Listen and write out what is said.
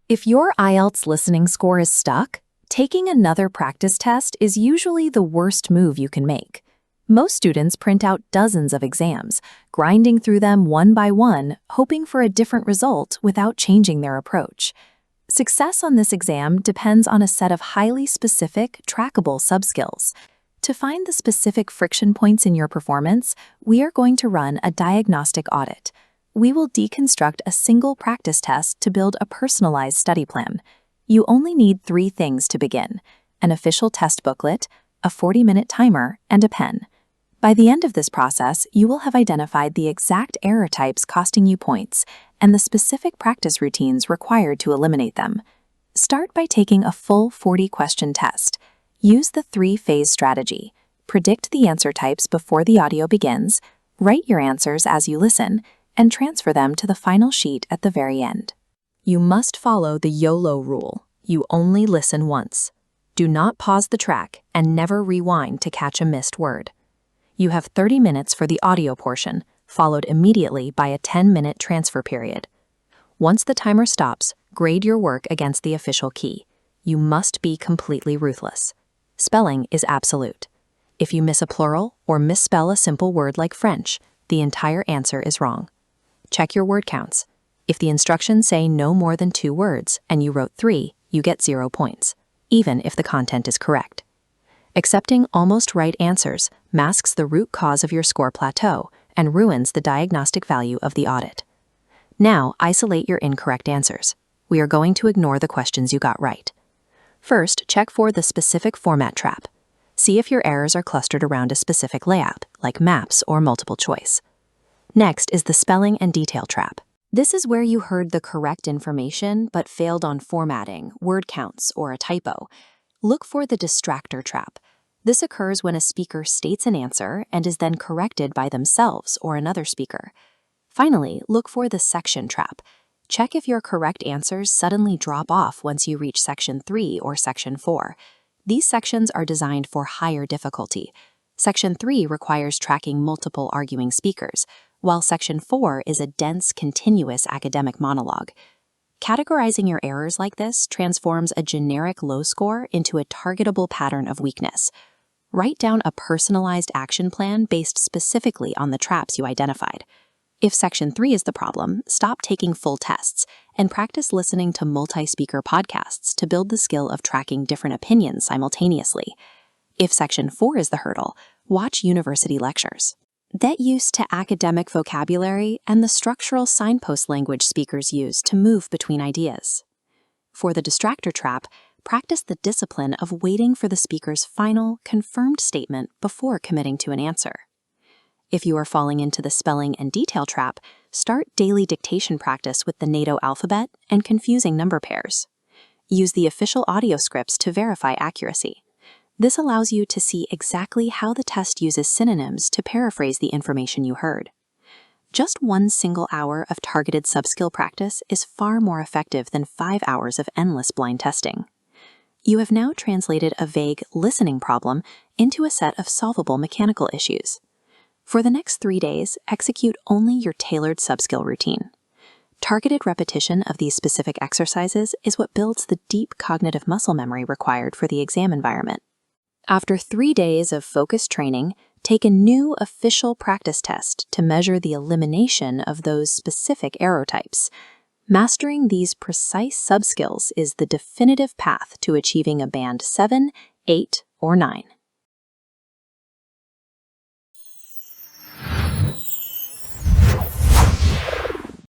If your IELTS listening score is stuck, taking another practice test is usually the worst move you can make. Most students print out dozens of exams, grinding through them one by one, hoping for a different result without changing their approach. Success on this exam depends on a set of highly specific, trackable subskills. To find the specific friction points in your performance, we are going to run a diagnostic audit. We will deconstruct a single practice test to build a personalized study plan. You only need 3 things to begin: an official test booklet, a 40-minute timer, and a pen. By the end of this process, you will have identified the exact error types costing you points and the specific practice routines required to eliminate them. Start by taking a full 40-question test. Use the 3-phase strategy. Predict the answer types before the audio begins, write your answers as you listen, and transfer them to the final sheet at the very end. You must follow the YOLO rule. You only listen once. Do not pause the track and never rewind to catch a missed word. You have 30 minutes for the audio portion, followed immediately by a 10-minute transfer period. Once the timer stops, grade your work against the official key. You must be completely ruthless. Spelling is absolute. If you miss a plural or misspell a simple word like French, the entire answer is wrong. Check your word counts. If the instructions say no more than 2 words and you wrote 3, you get 0 points, even if the content is correct. Accepting almost right answers masks the root cause of your score plateau and ruins the diagnostic value of the audit. Now, isolate your incorrect answers. We are going to ignore the questions you got right. First, check for the specific format trap. See if your errors are clustered around a specific layout, like maps or multiple choice. Next is the spelling and detail trap. This is where you heard the correct information but failed on formatting, word counts, or a typo. Look for the distractor trap. This occurs when a speaker states an answer and is then corrected by themselves or another speaker. Finally, look for the section trap. Check if your correct answers suddenly drop off once you reach Section 3 or Section 4. These sections are designed for higher difficulty. Section 3 requires tracking multiple arguing speakers, while Section 4 is a dense, continuous academic monologue. Categorizing your errors like this transforms a generic low score into a targetable pattern of weakness. Write down a personalized action plan based specifically on the traps you identified. If Section 3 is the problem, stop taking full tests and practice listening to multi-speaker podcasts to build the skill of tracking different opinions simultaneously. If Section 4 is the hurdle, watch university lectures. Get used to academic vocabulary and the structural signpost language speakers use to move between ideas. For the distractor trap, practice the discipline of waiting for the speaker's final, confirmed statement before committing to an answer. If you are falling into the spelling and detail trap, start daily dictation practice with the NATO alphabet and confusing number pairs. Use the official audio scripts to verify accuracy. This allows you to see exactly how the test uses synonyms to paraphrase the information you heard. Just 1 single hour of targeted subskill practice is far more effective than 5 hours of endless blind testing. You have now translated a vague listening problem into a set of solvable mechanical issues. For the next 3 days, execute only your tailored subskill routine. Targeted repetition of these specific exercises is what builds the deep cognitive muscle memory required for the exam environment. After 3 days of focused training, take a new official practice test to measure the elimination of those specific error types. Mastering these precise subskills is the definitive path to achieving a band 7, 8, or 9.